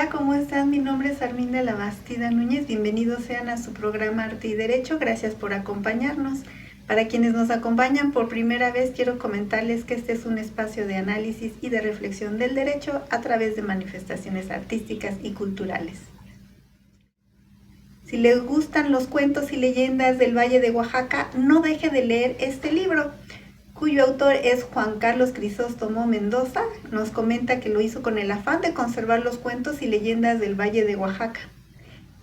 Hola, ¿cómo están? Mi nombre es Arminda Labastida Núñez. Bienvenidos sean a su programa Arte y Derecho. Gracias por acompañarnos. Para quienes nos acompañan por primera vez, quiero comentarles que este es un espacio de análisis y de reflexión del derecho a través de manifestaciones artísticas y culturales. Si les gustan los cuentos y leyendas del Valle de Oaxaca, no deje de leer este libro, cuyo autor es Juan Carlos Crisóstomo Mendoza. Nos comenta que lo hizo con el afán de conservar los cuentos y leyendas del Valle de Oaxaca.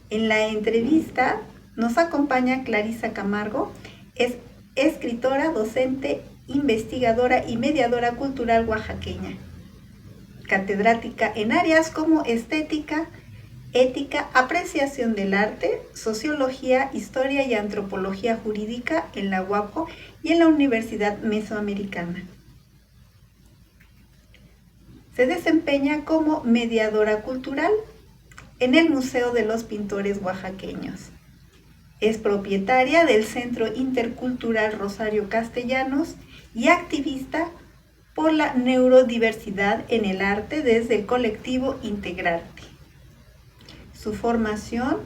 En la entrevista nos acompaña Clarisa Camargo, es escritora, docente, investigadora y mediadora cultural oaxaqueña, catedrática en áreas como estética, ética, apreciación del arte, sociología, historia y antropología jurídica en la UAPO y en la Universidad Mesoamericana. Se desempeña como mediadora cultural en el Museo de los Pintores Oaxaqueños. Es propietaria del Centro Intercultural Rosario Castellanos y activista por la neurodiversidad en el arte desde el colectivo Integrarte. Su formación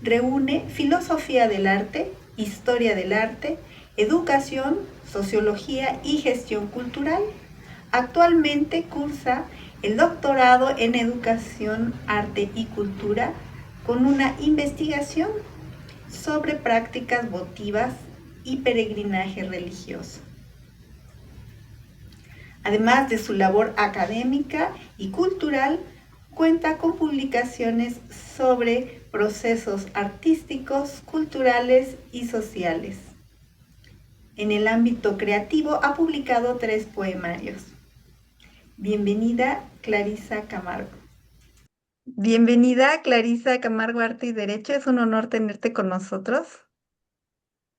reúne filosofía del arte, historia del arte, educación, sociología y gestión cultural. Actualmente cursa el doctorado en educación, arte y cultura con una investigación sobre prácticas votivas y peregrinaje religioso. Además de su labor académica y cultural, cuenta con publicaciones sobre procesos artísticos, culturales y sociales. En el ámbito creativo ha publicado 3 poemarios. Bienvenida, Clarisa Camargo. Bienvenida, Clarisa Camargo, Arte y Derecho. Es un honor tenerte con nosotros.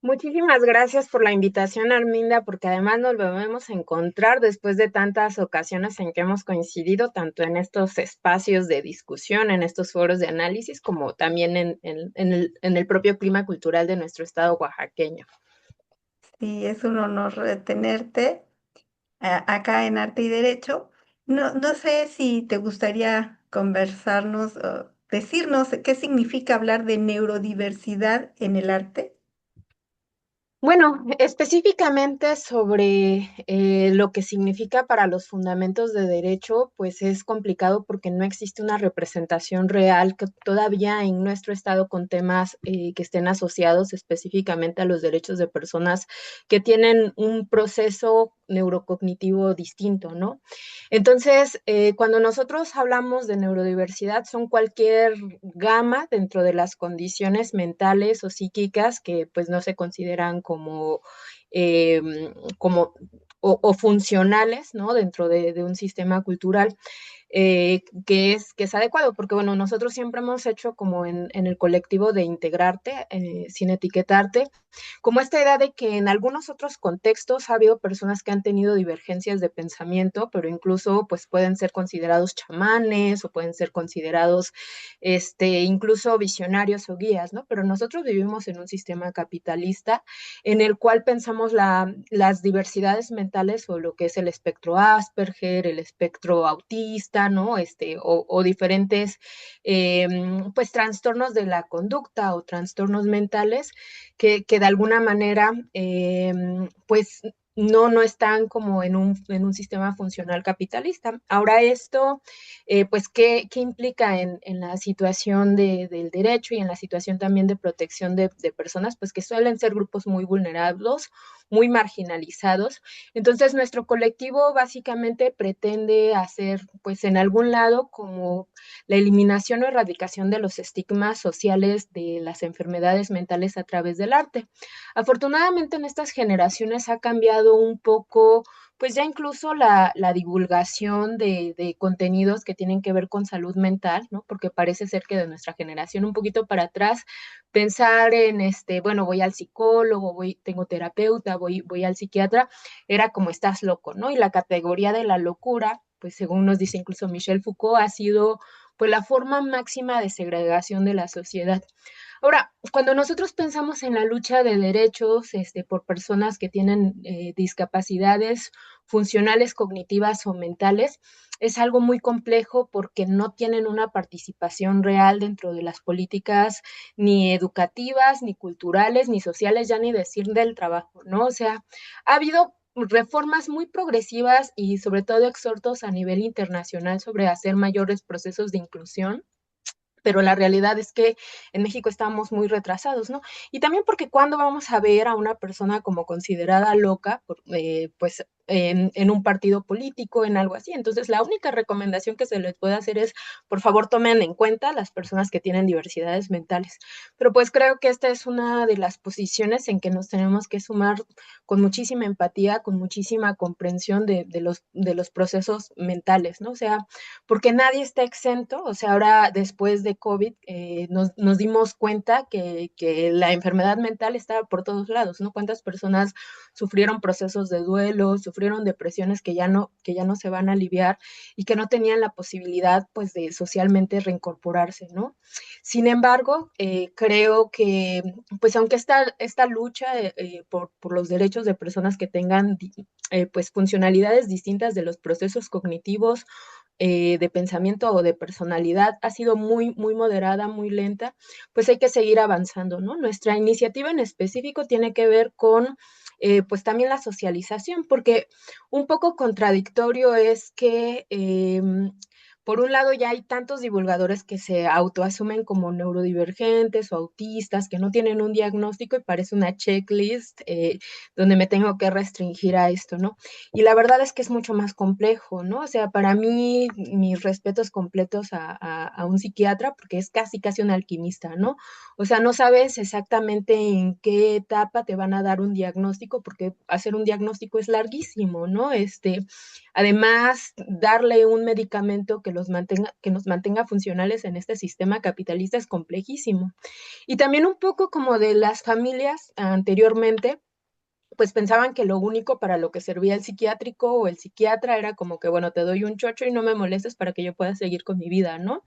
Muchísimas gracias por la invitación, Arminda, porque además nos volvemos a encontrar después de tantas ocasiones en que hemos coincidido, tanto en estos espacios de discusión, en estos foros de análisis, como también en el propio clima cultural de nuestro estado oaxaqueño. Sí, es un honor tenerte acá en Arte y Derecho. No sé si te gustaría conversarnos, decirnos qué significa hablar de neurodiversidad en el arte. Bueno, específicamente sobre lo que significa para los fundamentos de derecho, pues es complicado porque no existe una representación real que todavía en nuestro estado con temas que estén asociados específicamente a los derechos de personas que tienen un proceso neurocognitivo distinto, ¿no? Entonces, cuando nosotros hablamos de neurodiversidad, son cualquier gama dentro de las condiciones mentales o psíquicas que pues no se consideran eh, como o funcionales, ¿no? Dentro de un sistema cultural que es adecuado, porque bueno, nosotros siempre hemos hecho como en el colectivo de integrarte, sin etiquetarte, como esta idea de que en algunos otros contextos ha habido personas que han tenido divergencias de pensamiento, pero incluso pues pueden ser considerados chamanes o pueden ser considerados incluso visionarios o guías, ¿no? Pero nosotros vivimos en un sistema capitalista en el cual pensamos las diversidades mentales o lo que es el espectro Asperger, el espectro autista, ¿no? O diferentes, pues, trastornos de la conducta o trastornos mentales que de alguna manera, pues, no están como en un sistema funcional capitalista. Ahora esto, pues, ¿qué implica en la situación del derecho y en la situación también de protección de personas? Pues que suelen ser grupos muy vulnerables, muy marginalizados. Entonces, nuestro colectivo básicamente pretende hacer, pues, en algún lado como la eliminación o erradicación de los estigmas sociales de las enfermedades mentales a través del arte. Afortunadamente en estas generaciones ha cambiado un poco, pues ya incluso la divulgación de contenidos que tienen que ver con salud mental, ¿no? Porque parece ser que de nuestra generación un poquito para atrás, pensar en bueno, voy al psicólogo, tengo terapeuta, voy al psiquiatra, era como estás loco, ¿no? Y la categoría de la locura, pues según nos dice incluso Michel Foucault, ha sido pues la forma máxima de segregación de la sociedad. Ahora, cuando nosotros pensamos en la lucha de derechos por personas que tienen discapacidades funcionales, cognitivas o mentales, es algo muy complejo porque no tienen una participación real dentro de las políticas ni educativas, ni culturales, ni sociales, ya ni decir del trabajo, ¿no? O sea, ha habido reformas muy progresivas y sobre todo exhortos a nivel internacional sobre hacer mayores procesos de inclusión, pero la realidad es que en México estamos muy retrasados, ¿no? Y también porque cuando vamos a ver a una persona como considerada loca, pues en un partido político, en algo así. Entonces, la única recomendación que se les puede hacer es, por favor, tomen en cuenta las personas que tienen diversidades mentales. Pero pues creo que esta es una de las posiciones en que nos tenemos que sumar con muchísima empatía, con muchísima comprensión de los procesos mentales, ¿no? O sea, porque nadie está exento, o sea, ahora después de COVID nos dimos cuenta que la enfermedad mental estaba por todos lados, ¿no? ¿Cuántas personas sufrieron procesos de duelo, sufrieron depresiones que ya no se van a aliviar y que no tenían la posibilidad, pues, de socialmente reincorporarse, ¿no? Sin embargo, creo que, pues, aunque esta lucha por los derechos de personas que tengan, pues, funcionalidades distintas de los procesos cognitivos de pensamiento o de personalidad ha sido muy, muy moderada, muy lenta, pues hay que seguir avanzando, ¿no? Nuestra iniciativa en específico tiene que ver con, pues también la socialización, porque un poco contradictorio es que por un lado ya hay tantos divulgadores que se autoasumen como neurodivergentes o autistas, que no tienen un diagnóstico y parece una checklist donde me tengo que restringir a esto, ¿no? Y la verdad es que es mucho más complejo, ¿no? O sea, para mí, mis respetos completos a un psiquiatra, porque es casi, casi un alquimista, ¿no? O sea, no sabes exactamente en qué etapa te van a dar un diagnóstico, porque hacer un diagnóstico es larguísimo, ¿no? Además, darle un medicamento que nos mantenga funcionales en este sistema capitalista es complejísimo. Y también un poco como de las familias anteriormente, pues pensaban que lo único para lo que servía el psiquiátrico o el psiquiatra era como que, bueno, te doy un chocho y no me molestes para que yo pueda seguir con mi vida, ¿no?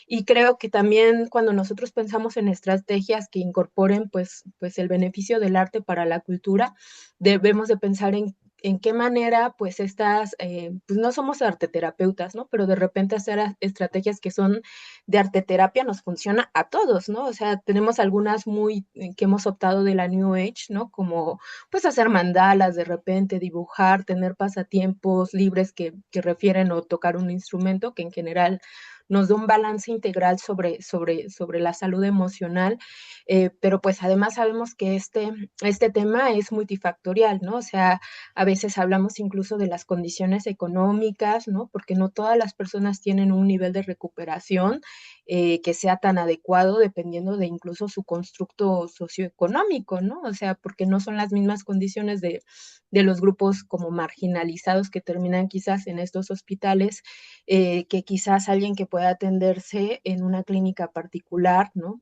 Y creo que también cuando nosotros pensamos en estrategias que incorporen pues el beneficio del arte para la cultura, debemos de pensar en qué manera pues estas, pues no somos arteterapeutas, ¿no? Pero de repente hacer estrategias que son de arteterapia nos funciona a todos, ¿no? O sea, tenemos algunas muy que hemos optado de la New Age, ¿no? Como pues hacer mandalas de repente, dibujar, tener pasatiempos libres que refieren o tocar un instrumento que en general nos da un balance integral sobre la salud emocional, pero pues además sabemos que este tema es multifactorial, ¿no? O sea, a veces hablamos incluso de las condiciones económicas, ¿no? Porque no todas las personas tienen un nivel de recuperación que sea tan adecuado dependiendo de incluso su constructo socioeconómico, ¿no? O sea, porque no son las mismas condiciones de los grupos como marginalizados que terminan quizás en estos hospitales que quizás alguien que pueda atenderse en una clínica particular, ¿no?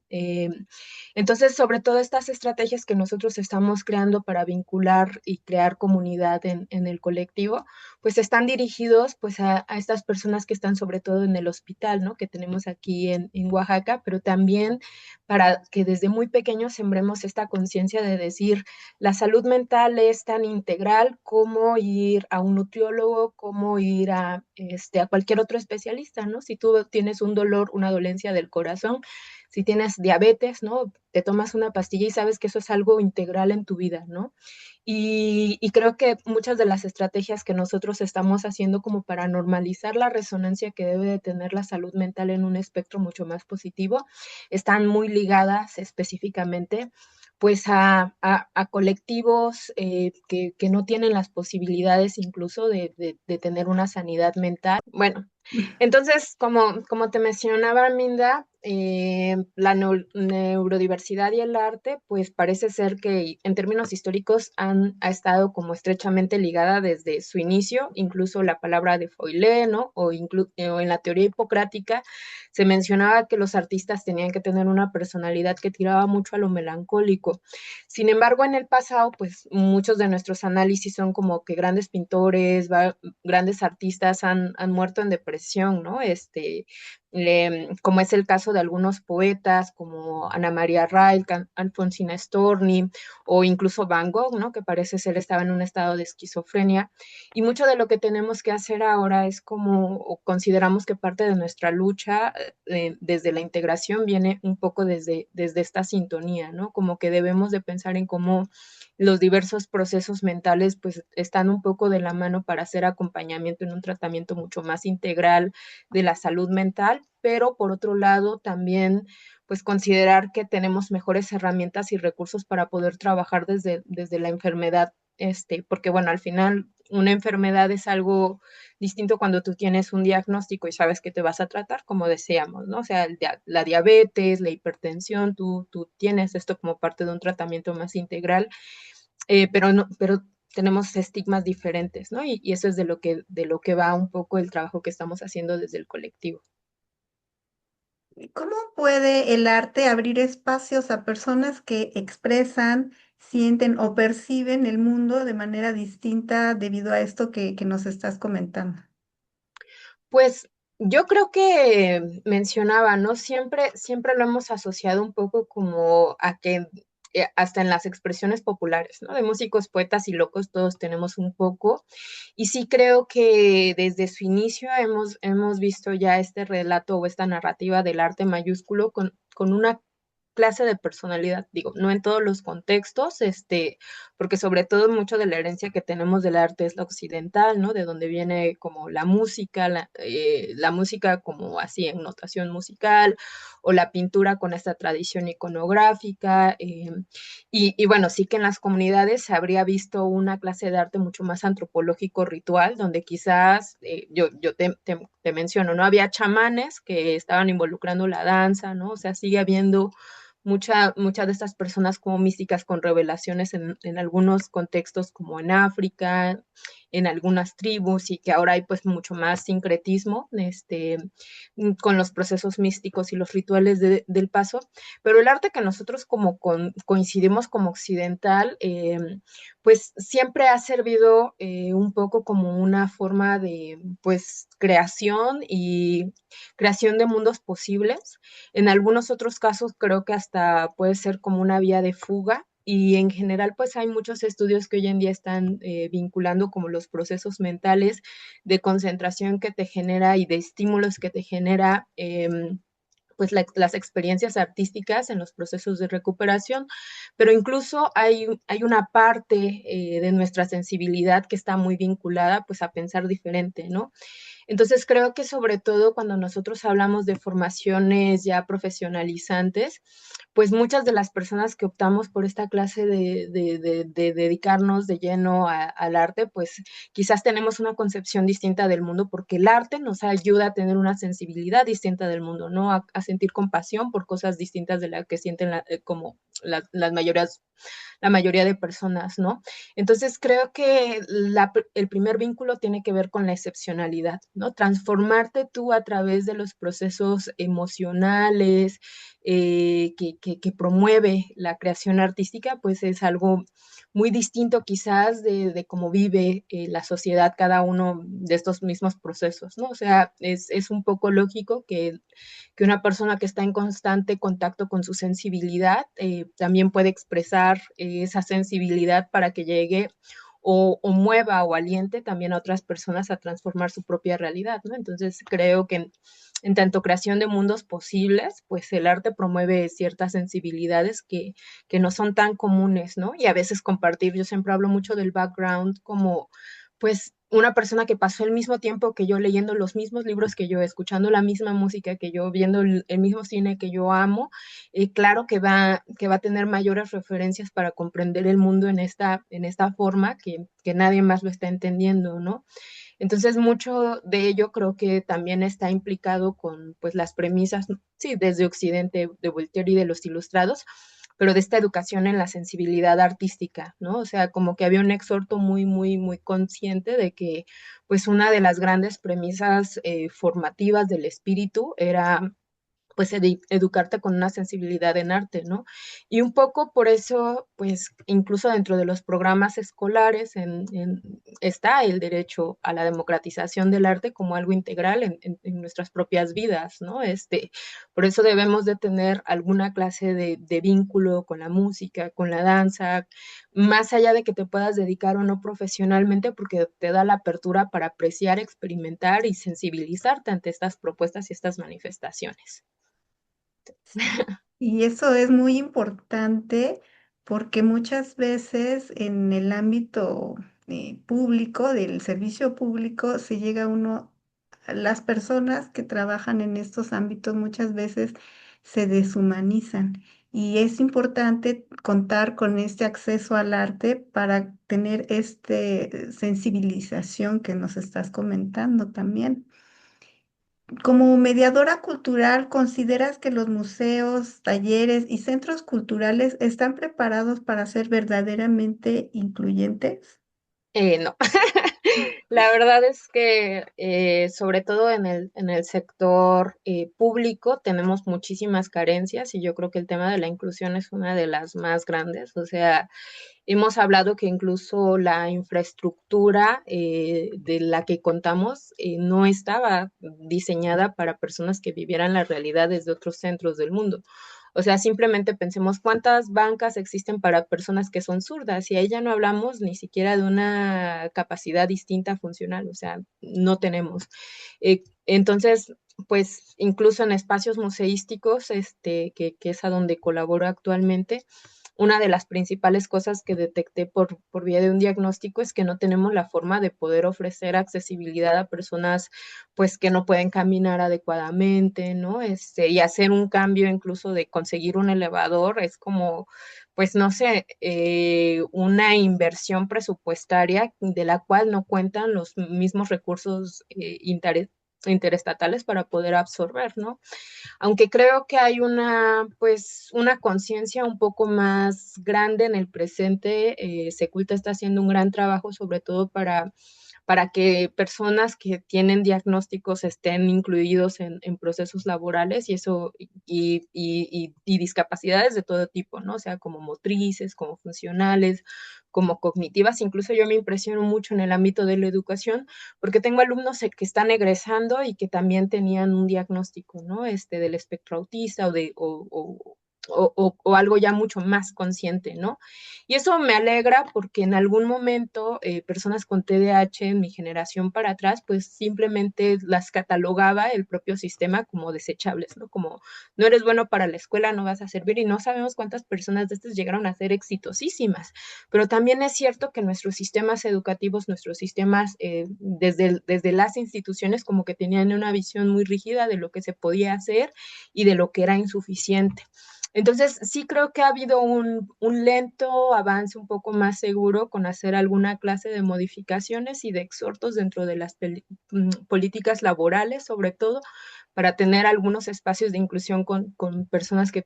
Entonces, sobre todo estas estrategias que nosotros estamos creando para vincular y crear comunidad en el colectivo, pues están dirigidos pues a estas personas que están sobre todo en el hospital, ¿no? Que tenemos aquí en Oaxaca, pero también para que desde muy pequeños sembremos esta conciencia de decir, la salud mental es tan integral como ir a un nutriólogo, como ir a cualquier otro especialista, ¿no? Si tú tienes un dolor, una dolencia del corazón, si tienes diabetes, ¿no? Te tomas una pastilla y sabes que eso es algo integral en tu vida, ¿no? Y creo que muchas de las estrategias que nosotros estamos haciendo como para normalizar la resonancia que debe de tener la salud mental en un espectro mucho más positivo, están muy ligadas específicamente pues a colectivos que no tienen las posibilidades incluso de tener una sanidad mental. Bueno, entonces, como te mencionaba, Minda, la neurodiversidad y el arte, pues parece ser que en términos históricos ha estado como estrechamente ligada desde su inicio, incluso la palabra de Foilé, ¿no? O en la teoría hipocrática se mencionaba que los artistas tenían que tener una personalidad que tiraba mucho a lo melancólico. Sin embargo, en el pasado, pues muchos de nuestros análisis son como que grandes pintores, grandes artistas han muerto en depresión expresión, ¿no? Como es el caso de algunos poetas como Ana María Rilke, Alfonsina Storni o incluso Van Gogh, ¿no? Que parece ser estaba en un estado de esquizofrenia. Y mucho de lo que tenemos que hacer ahora es como, o consideramos que parte de nuestra lucha desde la integración viene un poco desde esta sintonía, ¿no? Como que debemos de pensar en cómo los diversos procesos mentales pues están un poco de la mano para hacer acompañamiento en un tratamiento mucho más integral de la salud mental, pero por otro lado también pues considerar que tenemos mejores herramientas y recursos para poder trabajar desde la enfermedad, porque bueno, al final una enfermedad es algo distinto cuando tú tienes un diagnóstico y sabes que te vas a tratar, como decíamos, ¿no? O sea, la diabetes, la hipertensión, tú tienes esto como parte de un tratamiento más integral, pero no, pero tenemos estigmas diferentes, ¿no? Y eso es de lo que va un poco el trabajo que estamos haciendo desde el colectivo. ¿Cómo puede el arte abrir espacios a personas que expresan, sienten o perciben el mundo de manera distinta debido a esto que nos estás comentando? Pues yo creo que mencionaba, ¿no? Siempre lo hemos asociado un poco como a que hasta en las expresiones populares, ¿no? De músicos, poetas y locos todos tenemos un poco. Y sí creo que desde su inicio hemos visto ya este relato o esta narrativa del arte mayúsculo con una clase de personalidad, digo, no en todos los contextos, porque sobre todo mucho de la herencia que tenemos del arte es la occidental, ¿no? De donde viene como la música como así en notación musical, o la pintura con esta tradición iconográfica, y bueno, sí que en las comunidades se habría visto una clase de arte mucho más antropológico ritual, donde quizás, yo te menciono, ¿no? Había chamanes que estaban involucrando la danza, ¿no? O sea, sigue habiendo muchas de estas personas como místicas con revelaciones en algunos contextos como en África, en algunas tribus y que ahora hay pues mucho más sincretismo con los procesos místicos y los rituales del paso, pero el arte que nosotros como coincidimos como occidental, pues siempre ha servido un poco como una forma de pues creación de mundos posibles. En algunos otros casos creo que hasta puede ser como una vía de fuga y en general pues hay muchos estudios que hoy en día están vinculando como los procesos mentales de concentración que te genera y de estímulos que te genera pues las experiencias artísticas en los procesos de recuperación, pero incluso hay una parte de nuestra sensibilidad que está muy vinculada pues a pensar diferente, ¿no? Entonces creo que sobre todo cuando nosotros hablamos de formaciones ya profesionalizantes, pues muchas de las personas que optamos por esta clase de dedicarnos de lleno al arte, pues quizás tenemos una concepción distinta del mundo porque el arte nos ayuda a tener una sensibilidad distinta del mundo, ¿no? A sentir compasión por cosas distintas de las que sienten como la mayoría de personas, ¿no? Entonces creo que el primer vínculo tiene que ver con la excepcionalidad, ¿no? Transformarte tú a través de los procesos emocionales que promueve la creación artística, pues es algo muy distinto quizás de cómo vive la sociedad cada uno de estos mismos procesos, ¿no? O sea, es un poco lógico que una persona que está en constante contacto con su sensibilidad también puede expresar esa sensibilidad para que llegue o mueva o aliente también a otras personas a transformar su propia realidad, ¿no? Entonces creo que en tanto creación de mundos posibles, pues el arte promueve ciertas sensibilidades que no son tan comunes, ¿no? Y a veces compartir, yo siempre hablo mucho del background como, pues, una persona que pasó el mismo tiempo que yo leyendo los mismos libros que yo, escuchando la misma música que yo, viendo el mismo cine que yo amo, claro que va a tener mayores referencias para comprender el mundo en esta forma que nadie más lo está entendiendo, ¿no? Entonces, mucho de ello creo que también está implicado con pues las premisas, sí, desde Occidente, de Voltaire y de los ilustrados, pero de esta educación en la sensibilidad artística, ¿no? O sea, como que había un exhorto muy consciente de que pues una de las grandes premisas formativas del espíritu era pues educarte con una sensibilidad en arte, ¿no? Y un poco por eso, pues incluso dentro de los programas escolares está el derecho a la democratización del arte como algo integral en nuestras propias vidas, ¿no? Por eso debemos de tener alguna clase de vínculo con la música, con la danza, más allá de que te puedas dedicar o no profesionalmente, porque te da la apertura para apreciar, experimentar y sensibilizarte ante estas propuestas y estas manifestaciones. Y eso es muy importante porque muchas veces en el ámbito público, del servicio público, se llega uno, las personas que trabajan en estos ámbitos muchas veces se deshumanizan y es importante contar con este acceso al arte para tener este sensibilización que nos estás comentando también. Como mediadora cultural, ¿consideras que los museos, talleres y centros culturales están preparados para ser verdaderamente incluyentes? No, la verdad es que sobre todo en el sector público tenemos muchísimas carencias y yo creo que el tema de la inclusión es una de las más grandes. O sea, hemos hablado que incluso la infraestructura de la que contamos no estaba diseñada para personas que vivieran las realidades de otros centros del mundo. O sea, simplemente pensemos cuántas bancas existen para personas que son zurdas y ahí ya no hablamos ni siquiera de una capacidad distinta funcional, o sea, no tenemos. Entonces, pues incluso en espacios museísticos, que es a donde colaboro actualmente, una de las principales cosas que detecté por vía de un diagnóstico es que no tenemos la forma de poder ofrecer accesibilidad a personas pues que no pueden caminar adecuadamente, ¿no? Y hacer un cambio incluso de conseguir un elevador es como, pues no sé, una inversión presupuestaria de la cual no cuentan los mismos recursos interestatales para poder absorber, ¿no? Aunque creo que hay pues, una conciencia un poco más grande en el presente. Seculta está haciendo un gran trabajo, sobre todo para que personas que tienen diagnósticos estén incluidos en procesos laborales y eso, y discapacidades de todo tipo, ¿no? O sea, como motrices, como funcionales, como cognitivas. Incluso yo me impresiono mucho en el ámbito de la educación porque tengo alumnos que están egresando y que también tenían un diagnóstico, ¿no? Del espectro autista o algo ya mucho más consciente, ¿no? Y eso me alegra porque en algún momento personas con TDAH en mi generación para atrás, pues simplemente las catalogaba el propio sistema como desechables, ¿no? Como no eres bueno para la escuela, no vas a servir y no sabemos cuántas personas de estas llegaron a ser exitosísimas. Pero también es cierto que nuestros sistemas educativos, nuestros sistemas desde las instituciones como que tenían una visión muy rígida de lo que se podía hacer y de lo que era insuficiente. Entonces, sí creo que ha habido un lento avance un poco más seguro con hacer alguna clase de modificaciones y de exhortos dentro de las políticas laborales, sobre todo, para tener algunos espacios de inclusión con personas que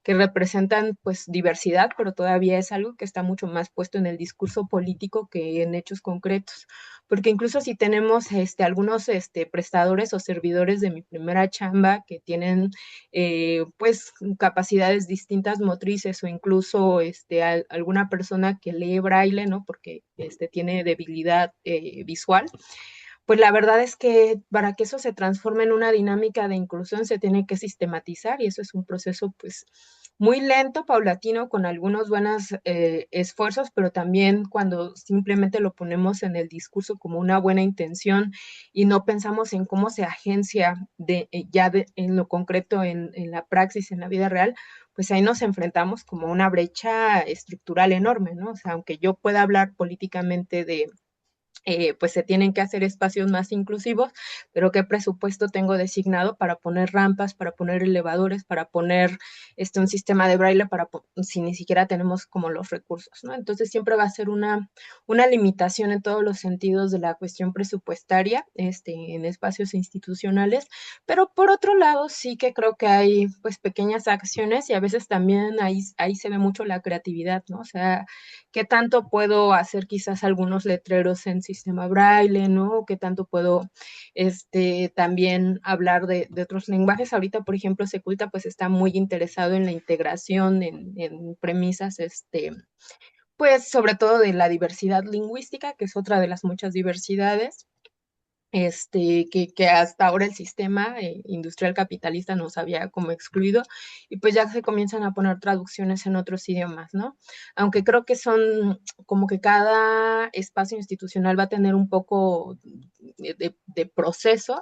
representan pues diversidad, pero todavía es algo que está mucho más puesto en el discurso político que en hechos concretos. Porque incluso si tenemos algunos prestadores o servidores de mi primera chamba que tienen pues capacidades distintas motrices o incluso alguna persona que lee braille, ¿no? Porque tiene debilidad visual, pues la verdad es que para que eso se transforme en una dinámica de inclusión se tiene que sistematizar y eso es un proceso pues muy lento, paulatino, con algunos buenos esfuerzos, pero también cuando simplemente lo ponemos en el discurso como una buena intención y no pensamos en cómo se agencia en lo concreto, en la praxis, en la vida real, pues ahí nos enfrentamos como a una brecha estructural enorme, ¿no? O sea, aunque yo pueda hablar políticamente pues se tienen que hacer espacios más inclusivos, pero ¿qué presupuesto tengo designado para poner rampas, para poner elevadores, para poner un sistema de braille, si ni siquiera tenemos como los recursos, ¿no? Entonces siempre va a ser una limitación en todos los sentidos de la cuestión presupuestaria en espacios institucionales, pero por otro lado sí que creo que hay pues pequeñas acciones y a veces también ahí se ve mucho la creatividad, ¿no? O sea, ¿qué tanto puedo hacer quizás algunos letreros sistema braille, ¿no? ¿Qué tanto puedo también hablar de otros lenguajes? Ahorita, por ejemplo, Seculta pues está muy interesado en la integración, en premisas, pues sobre todo de la diversidad lingüística, que es otra de las muchas diversidades, que hasta ahora el sistema industrial capitalista nos había como excluido, y pues ya se comienzan a poner traducciones en otros idiomas, ¿no? Aunque creo que son como que cada espacio institucional va a tener un poco de proceso,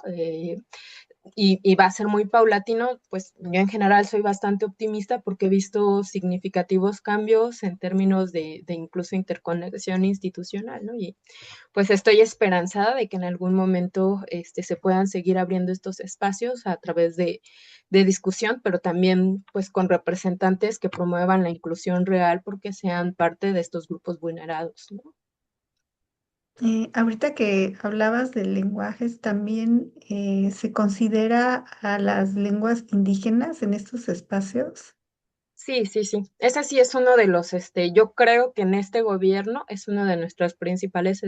y va a ser muy paulatino, pues yo en general soy bastante optimista porque he visto significativos cambios en términos de incluso interconexión institucional, ¿no? Y pues estoy esperanzada de que en algún momento se puedan seguir abriendo estos espacios a través de discusión, pero también pues con representantes que promuevan la inclusión real porque sean parte de estos grupos vulnerados, ¿no? Ahorita que hablabas de lenguajes, también se considera a las lenguas indígenas en estos espacios. Sí, sí, sí. Ese sí es uno de los, yo creo que en este gobierno es uno de nuestros principales,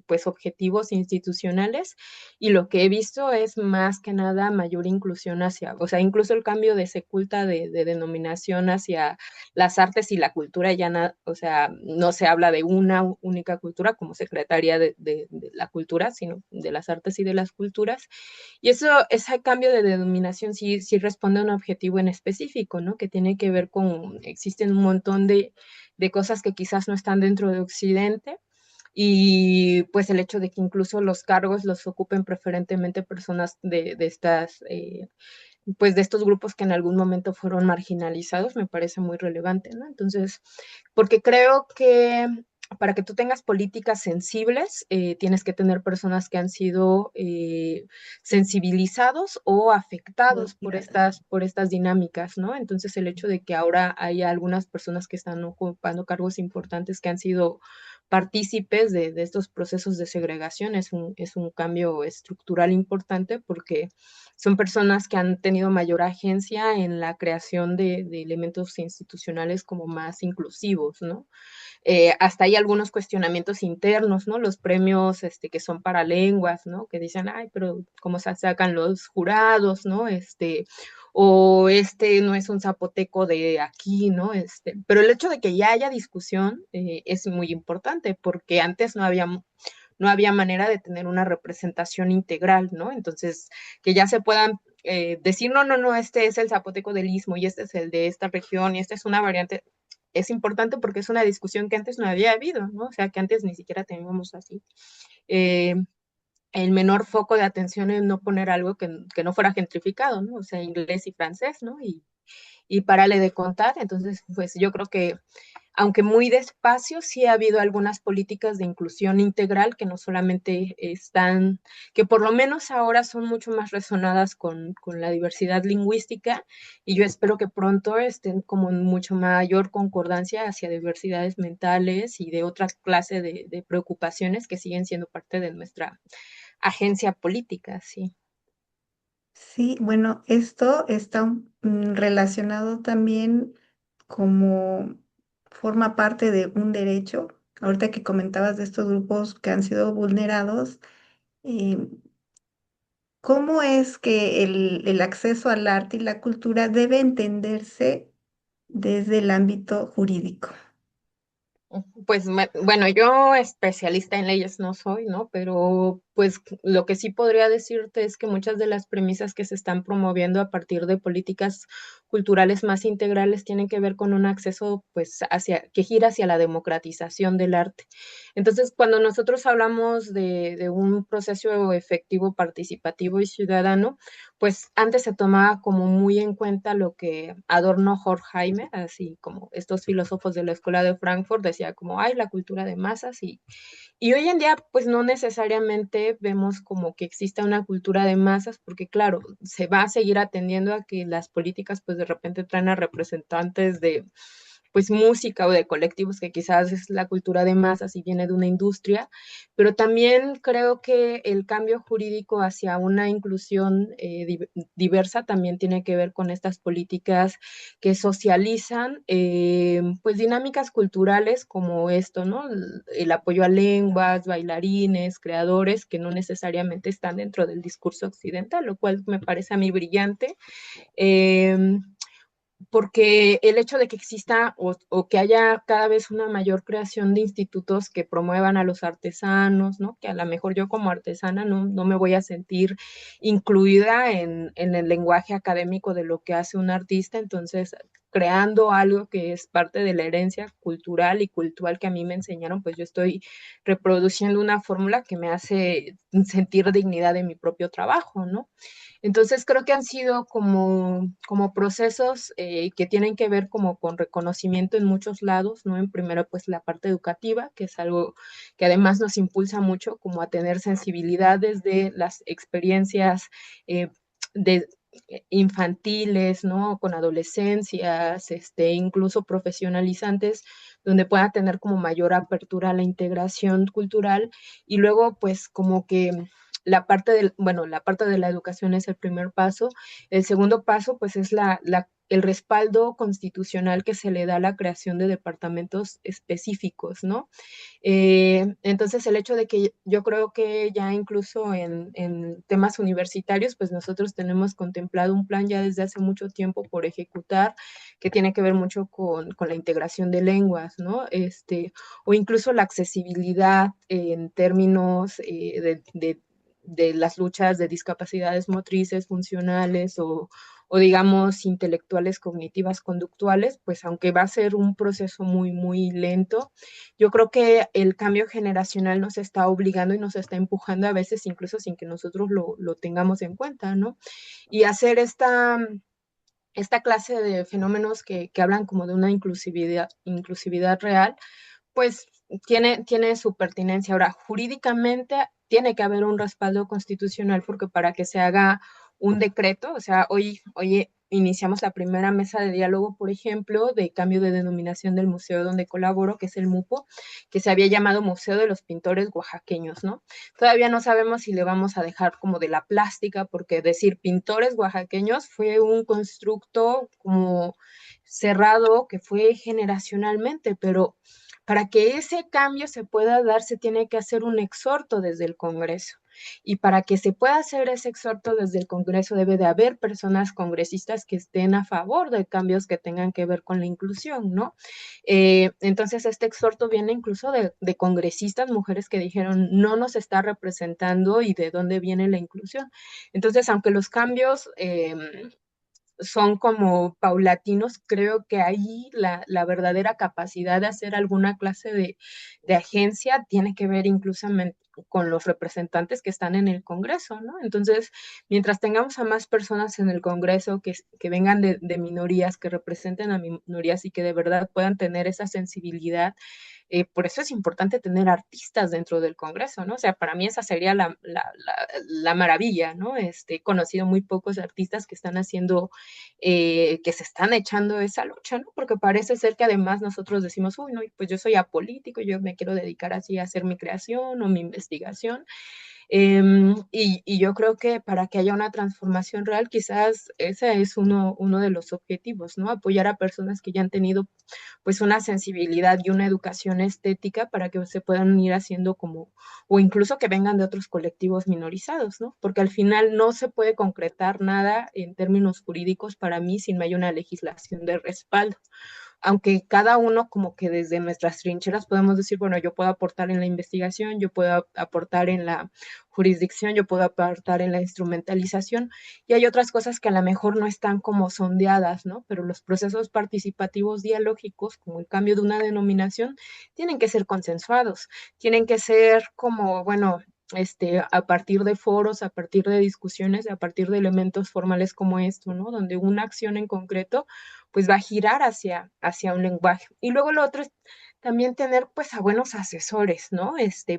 pues, objetivos institucionales, y lo que he visto es más que nada mayor inclusión hacia, o sea, incluso el cambio de seculta de denominación hacia las artes y la cultura, ya o sea, no se habla de una única cultura como Secretaría de la Cultura, sino de las artes y de las culturas. Y eso, ese cambio de denominación sí, sí responde a un objetivo en específico, ¿no? Que tiene que ver con, existen un montón de cosas que quizás no están dentro de Occidente, y pues el hecho de que incluso los cargos los ocupen preferentemente personas de estas, pues de estos grupos que en algún momento fueron marginalizados, me parece muy relevante, ¿no? Entonces, porque creo que para que tú tengas políticas sensibles, tienes que tener personas que han sido sensibilizados o afectados por estas dinámicas, ¿no? Entonces, el hecho de que ahora haya algunas personas que están ocupando cargos importantes que han sido partícipes de estos procesos de segregación es un cambio estructural importante porque son personas que han tenido mayor agencia en la creación de elementos institucionales como más inclusivos, ¿no? Hasta hay algunos cuestionamientos internos, ¿no? Los premios que son para lenguas, ¿no? Que dicen, ay, pero ¿cómo se sacan los jurados, ¿no? O no es un zapoteco de aquí, ¿no? Pero el hecho de que ya haya discusión es muy importante porque antes no había manera de tener una representación integral, ¿no? Entonces, que ya se puedan decir, no, no, no, este es el zapoteco del Istmo y este es el de esta región y esta es una variante, es importante porque es una discusión que antes no había habido, ¿no? O sea, que antes ni siquiera teníamos así. Eh, el menor foco de atención en no poner algo que no fuera gentrificado, ¿no? O sea, inglés y francés, ¿no? Y párale de contar. Entonces, pues yo creo que aunque muy despacio, sí ha habido algunas políticas de inclusión integral que no solamente están, que por lo menos ahora son mucho más resonadas con la diversidad lingüística, y yo espero que pronto estén como en mucho mayor concordancia hacia diversidades mentales y de otra clase de preocupaciones que siguen siendo parte de nuestra agencia política, sí. Sí, bueno, esto está relacionado también como forma parte de un derecho. Ahorita que comentabas de estos grupos que han sido vulnerados, eh, ¿cómo es que el acceso al arte y la cultura debe entenderse desde el ámbito jurídico? Pues bueno, yo especialista en leyes no soy, ¿no? Pero pues lo que sí podría decirte es que muchas de las premisas que se están promoviendo a partir de políticas culturales más integrales tienen que ver con un acceso pues que gira hacia la democratización del arte. Entonces, cuando nosotros hablamos de un proceso efectivo, participativo y ciudadano, pues antes se tomaba como muy en cuenta lo que Adorno, Horkheimer, así como estos filósofos de la Escuela de Frankfurt, decía como, hay la cultura de masas, y hoy en día pues no necesariamente vemos como que exista una cultura de masas, porque claro, se va a seguir atendiendo a que las políticas pues de repente traen a representantes pues música o de colectivos, que quizás es la cultura de masas y viene de una industria, pero también creo que el cambio jurídico hacia una inclusión diversa también tiene que ver con estas políticas que socializan pues dinámicas culturales como esto, ¿no? El apoyo a lenguas, bailarines, creadores que no necesariamente están dentro del discurso occidental, lo cual me parece a mí brillante. Eh, porque el hecho de que exista o, que haya cada vez una mayor creación de institutos que promuevan a los artesanos, ¿no? Que a lo mejor yo como artesana no me voy a sentir incluida en el lenguaje académico de lo que hace un artista, entonces creando algo que es parte de la herencia cultural y cultural que a mí me enseñaron, pues yo estoy reproduciendo una fórmula que me hace sentir dignidad de mi propio trabajo, ¿no? Entonces creo que han sido como procesos que tienen que ver como con reconocimiento en muchos lados, ¿no? En primero, pues la parte educativa, que es algo que además nos impulsa mucho como a tener sensibilidades de las experiencias de infantiles, ¿no? Con adolescencias, incluso profesionalizantes, donde pueda tener como mayor apertura a la integración cultural y luego pues como que la parte de la educación es el primer paso. El segundo paso, pues, es el respaldo constitucional que se le da a la creación de departamentos específicos, ¿no? Entonces, el hecho de que yo creo que ya incluso en temas universitarios, pues nosotros tenemos contemplado un plan ya desde hace mucho tiempo por ejecutar, que tiene que ver mucho con la integración de lenguas, ¿no? O incluso la accesibilidad en términos de las luchas de discapacidades motrices, funcionales o digamos intelectuales, cognitivas, conductuales, pues aunque va a ser un proceso muy lento, yo creo que el cambio generacional nos está obligando y nos está empujando a veces incluso sin que nosotros lo tengamos en cuenta, ¿no? Y hacer esta clase de fenómenos que hablan como de una inclusividad real, pues tiene su pertinencia. Ahora, jurídicamente tiene que haber un respaldo constitucional porque para que se haga un decreto, o sea, hoy iniciamos la primera mesa de diálogo, por ejemplo, de cambio de denominación del museo donde colaboro, que es el MUPO, que se había llamado Museo de los Pintores Oaxaqueños, ¿no? Todavía no sabemos si le vamos a dejar como de la plástica, porque decir pintores oaxaqueños fue un constructo como cerrado que fue generacionalmente, pero para que ese cambio se pueda dar, se tiene que hacer un exhorto desde el Congreso. Y para que se pueda hacer ese exhorto desde el Congreso, debe de haber personas congresistas que estén a favor de cambios que tengan que ver con la inclusión, ¿no? Entonces, este exhorto viene incluso de congresistas, mujeres que dijeron, no nos está representando y de dónde viene la inclusión. Entonces, aunque los cambios son como paulatinos, creo que ahí la verdadera capacidad de hacer alguna clase de agencia tiene que ver incluso con los representantes que están en el Congreso, ¿no? Entonces, mientras tengamos a más personas en el Congreso que vengan de minorías, que representen a minorías y que de verdad puedan tener esa sensibilidad, por eso es importante tener artistas dentro del Congreso, ¿no? O sea, para mí esa sería la maravilla, ¿no? He conocido muy pocos artistas que están haciendo, que se están echando esa lucha, ¿no? Porque parece ser que además nosotros decimos, uy, no, pues yo soy apolítico, yo me quiero dedicar así a hacer mi creación o mi investigación. Y yo creo que para que haya una transformación real, quizás ese es uno de los objetivos, ¿no? Apoyar a personas que ya han tenido pues una sensibilidad y una educación estética para que se puedan ir haciendo como, o incluso que vengan de otros colectivos minorizados, ¿no? Porque al final no se puede concretar nada en términos jurídicos para mí si no hay una legislación de respaldo, aunque cada uno como que desde nuestras trincheras podemos decir, bueno, yo puedo aportar en la investigación, yo puedo aportar en la jurisdicción, yo puedo aportar en la instrumentalización, y hay otras cosas que a lo mejor no están como sondeadas, ¿no? Pero los procesos participativos dialógicos, como el cambio de una denominación, tienen que ser consensuados, tienen que ser como, bueno, a partir de foros, a partir de discusiones, a partir de elementos formales como esto, ¿no? Donde una acción en concreto pues va a girar hacia un lenguaje. Y luego lo otro es también tener pues a buenos asesores, ¿no?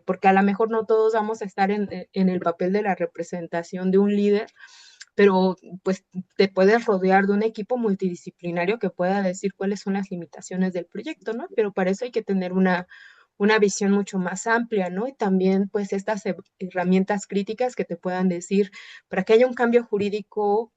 Porque a lo mejor no todos vamos a estar en el papel de la representación de un líder, pero pues te puedes rodear de un equipo multidisciplinario que pueda decir cuáles son las limitaciones del proyecto, ¿no? Pero para eso hay que tener una visión mucho más amplia, ¿no? Y también pues estas herramientas críticas que te puedan decir, para que haya un cambio jurídico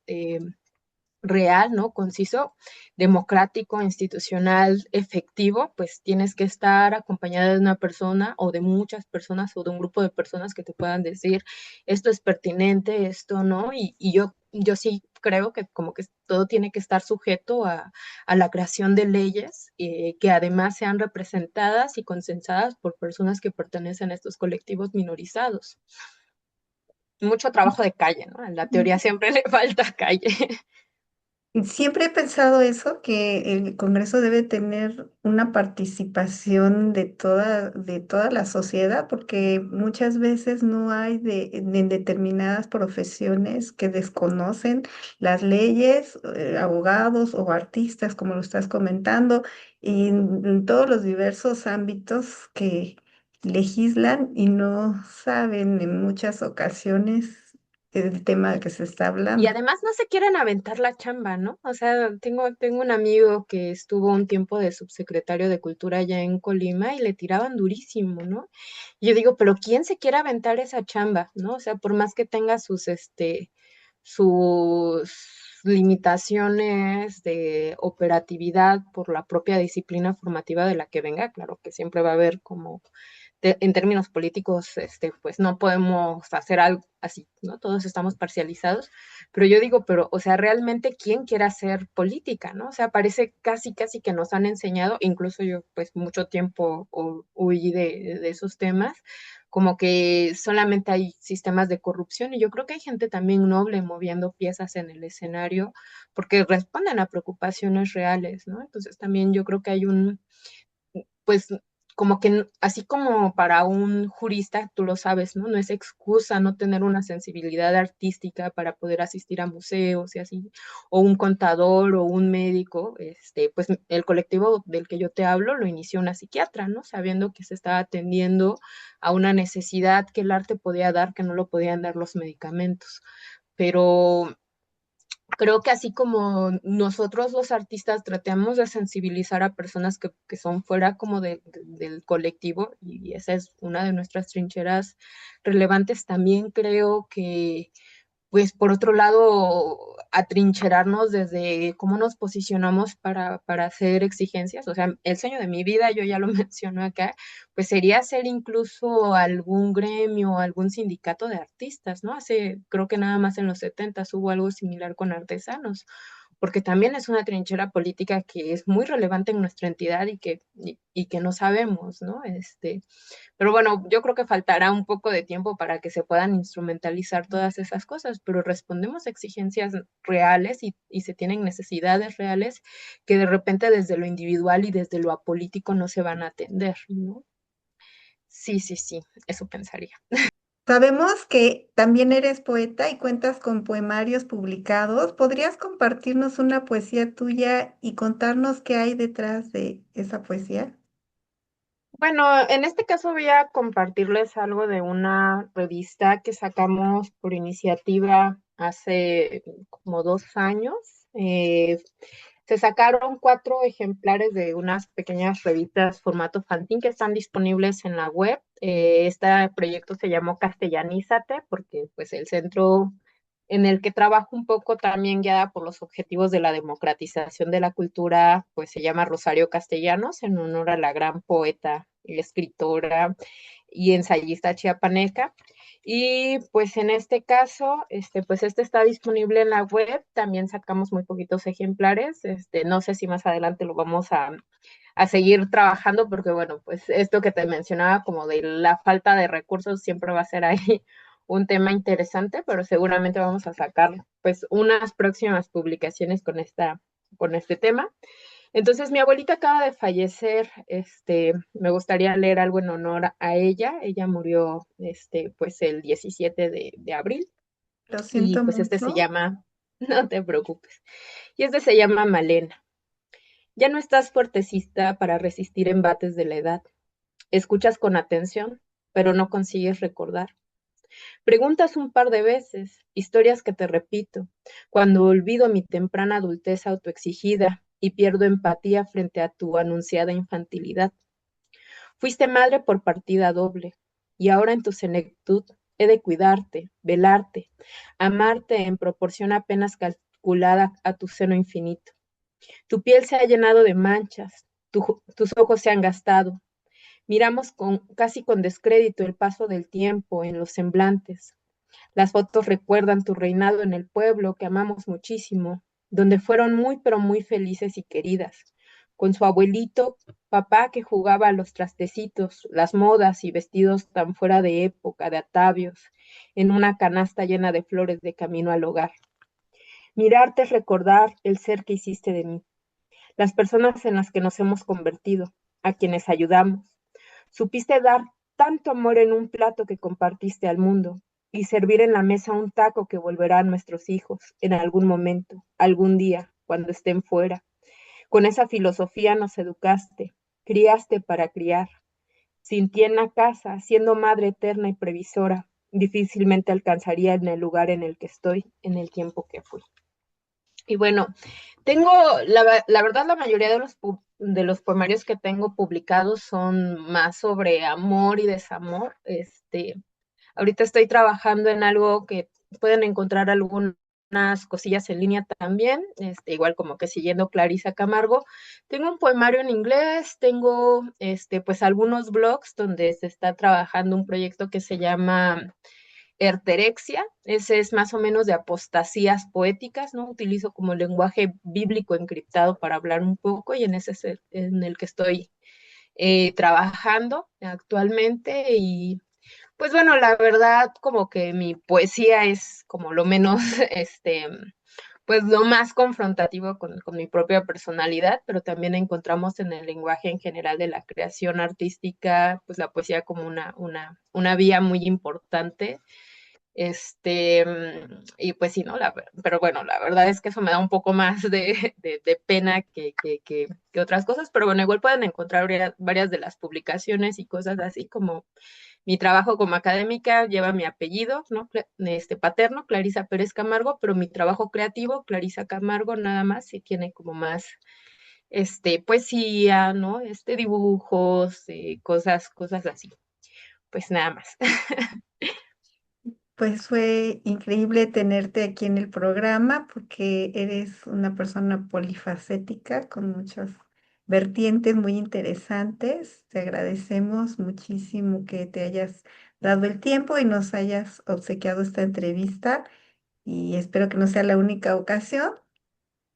real, ¿no? Conciso, democrático, institucional, efectivo, pues tienes que estar acompañada de una persona o de muchas personas o de un grupo de personas que te puedan decir esto es pertinente, esto no, y yo sí creo que como que todo tiene que estar sujeto a la creación de leyes que además sean representadas y consensadas por personas que pertenecen a estos colectivos minorizados. Mucho trabajo de calle, ¿no? En la teoría siempre le falta calle. Siempre he pensado eso, que el Congreso debe tener una participación de toda la sociedad, porque muchas veces no hay en determinadas profesiones que desconocen las leyes, abogados o artistas, como lo estás comentando, y en todos los diversos ámbitos que legislan y no saben en muchas ocasiones el tema que se está Y hablando. además no se quieren aventar la chamba, ¿no? O sea, tengo un amigo que estuvo un tiempo de subsecretario de Cultura allá en Colima y le tiraban durísimo, ¿no? Y yo digo, pero ¿quién se quiere aventar esa chamba, ¿no? O sea, por más que tenga sus limitaciones de operatividad por la propia disciplina formativa de la que venga, claro que siempre va a haber como en términos políticos, pues no podemos hacer algo así, ¿no? Todos estamos parcializados, pero yo digo, pero, o sea, realmente, ¿quién quiere hacer política, no? O sea, parece casi que nos han enseñado, incluso yo, pues, mucho tiempo huí de esos temas, como que solamente hay sistemas de corrupción y yo creo que hay gente también noble moviendo piezas en el escenario porque responden a preocupaciones reales, ¿no? Entonces también yo creo que hay pues como que así como para un jurista, tú lo sabes, ¿no? No es excusa no tener una sensibilidad artística para poder asistir a museos y así, o un contador o un médico, pues el colectivo del que yo te hablo lo inició una psiquiatra, ¿no? Sabiendo que se estaba atendiendo a una necesidad que el arte podía dar, que no lo podían dar los medicamentos. Pero creo que así como nosotros los artistas tratamos de sensibilizar a personas que son fuera como del colectivo, y esa es una de nuestras trincheras relevantes, también creo que pues por otro lado, atrincherarnos desde cómo nos posicionamos para hacer exigencias. O sea, el sueño de mi vida, yo ya lo menciono acá, pues sería hacer incluso algún gremio, algún sindicato de artistas, ¿no? Creo que nada más en los 70 hubo algo similar con artesanos, porque también es una trinchera política que es muy relevante en nuestra entidad y que no sabemos, ¿no? Pero bueno, yo creo que faltará un poco de tiempo para que se puedan instrumentalizar todas esas cosas, pero respondemos a exigencias reales y se tienen necesidades reales que de repente desde lo individual y desde lo apolítico no se van a atender, ¿no? Sí, sí, sí, eso pensaría. Sabemos que también eres poeta y cuentas con poemarios publicados. ¿Podrías compartirnos una poesía tuya y contarnos qué hay detrás de esa poesía? Bueno, en este caso voy a compartirles algo de una revista que sacamos por iniciativa hace como 2 años. Eh, Se sacaron 4 ejemplares de unas pequeñas revistas formato fanzine que están disponibles en la web. Este proyecto se llamó Castellanízate porque pues el centro en el que trabajo un poco también guiada por los objetivos de la democratización de la cultura, pues se llama Rosario Castellanos, en honor a la gran poeta y escritora y ensayista chiapaneca. Y pues en este caso, pues este está disponible en la web, también sacamos muy poquitos ejemplares, no sé si más adelante lo vamos a seguir trabajando, porque bueno, pues esto que te mencionaba como de la falta de recursos siempre va a ser ahí un tema interesante, pero seguramente vamos a sacar pues unas próximas publicaciones con este tema. Entonces, mi abuelita acaba de fallecer, me gustaría leer algo en honor a ella. Ella murió, pues el 17 de abril Lo y siento pues este se mucho. llama, no te preocupes, y este se llama Malena. Ya no estás fuertecista para resistir embates de la edad. Escuchas con atención, pero no consigues recordar. Preguntas un par de veces, historias que te repito, cuando olvido mi temprana adultez autoexigida y pierdo empatía frente a tu anunciada infantilidad. Fuiste madre por partida doble, y ahora en tu senectud he de cuidarte, velarte, amarte en proporción apenas calculada a tu seno infinito. Tu piel se ha llenado de manchas, tus ojos se han gastado. Miramos casi con descrédito el paso del tiempo en los semblantes. Las fotos recuerdan tu reinado en el pueblo que amamos muchísimo, donde fueron muy pero muy felices y queridas, con su abuelito, papá que jugaba a los trastecitos, las modas y vestidos tan fuera de época, de atavios, en una canasta llena de flores de camino al hogar. Mirarte es recordar el ser que hiciste de mí, las personas en las que nos hemos convertido, a quienes ayudamos. Supiste dar tanto amor en un plato que compartiste al mundo y servir en la mesa un taco que volverá a nuestros hijos en algún momento, algún día, cuando estén fuera. Con esa filosofía nos educaste, criaste para criar. Sin ti en la casa, siendo madre eterna y previsora, difícilmente alcanzaría en el lugar en el que estoy, en el tiempo que fui. Y bueno, tengo, la verdad, la mayoría de los poemarios que tengo publicados son más sobre amor y desamor. Ahorita estoy trabajando en algo que pueden encontrar algunas cosillas en línea también, igual como que siguiendo Clarisa Camargo. Tengo un poemario en inglés, tengo pues algunos blogs donde se está trabajando un proyecto que se llama Herterexia. Ese es más o menos de apostasías poéticas, ¿no? Utilizo como lenguaje bíblico encriptado para hablar un poco y en ese es en el que estoy trabajando actualmente y pues bueno, la verdad como que mi poesía es como lo menos, pues lo más confrontativo con mi propia personalidad, pero también encontramos en el lenguaje en general de la creación artística, pues la poesía como una vía muy importante y pues sí, ¿no? Pero bueno, la verdad es que eso me da un poco más de pena que otras cosas, pero bueno, igual pueden encontrar varias de las publicaciones y cosas así como mi trabajo como académica lleva mi apellido, ¿no? Paterno, Clarisa Pérez Camargo, pero mi trabajo creativo, Clarisa Camargo, nada más, sí tiene como más, poesía, ¿no? Dibujos, cosas así. Pues nada más. Pues fue increíble tenerte aquí en el programa porque eres una persona polifacética con muchas vertientes muy interesantes. Te agradecemos muchísimo que te hayas dado el tiempo y nos hayas obsequiado esta entrevista y espero que no sea la única ocasión.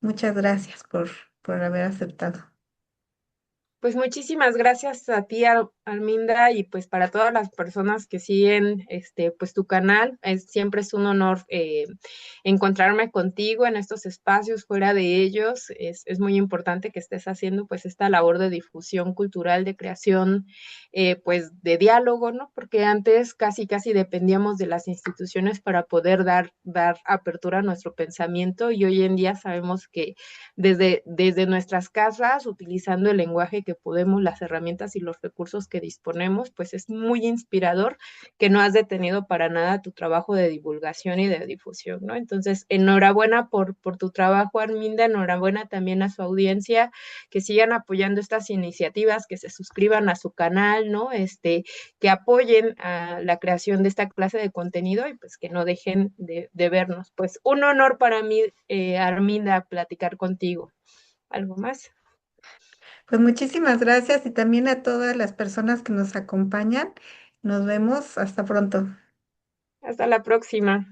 Muchas gracias por haber aceptado. Pues muchísimas gracias a ti, Arminda, y pues para todas las personas que siguen pues tu canal. Siempre es un honor encontrarme contigo en estos espacios, fuera de ellos. Es muy importante que estés haciendo pues esta labor de difusión cultural, de creación, pues de diálogo, ¿no? Porque antes casi dependíamos de las instituciones para poder dar apertura a nuestro pensamiento y hoy en día sabemos que desde nuestras casas, utilizando el lenguaje que podemos, las herramientas y los recursos que disponemos, pues es muy inspirador que no has detenido para nada tu trabajo de divulgación y de difusión, ¿no? Entonces, enhorabuena por tu trabajo, Arminda, enhorabuena también a su audiencia, que sigan apoyando estas iniciativas, que se suscriban a su canal, ¿no? Que apoyen a la creación de esta clase de contenido y pues que no dejen de vernos. Pues un honor para mí, Arminda, platicar contigo. ¿Algo más? Pues muchísimas gracias y también a todas las personas que nos acompañan. Nos vemos. Hasta pronto. Hasta la próxima.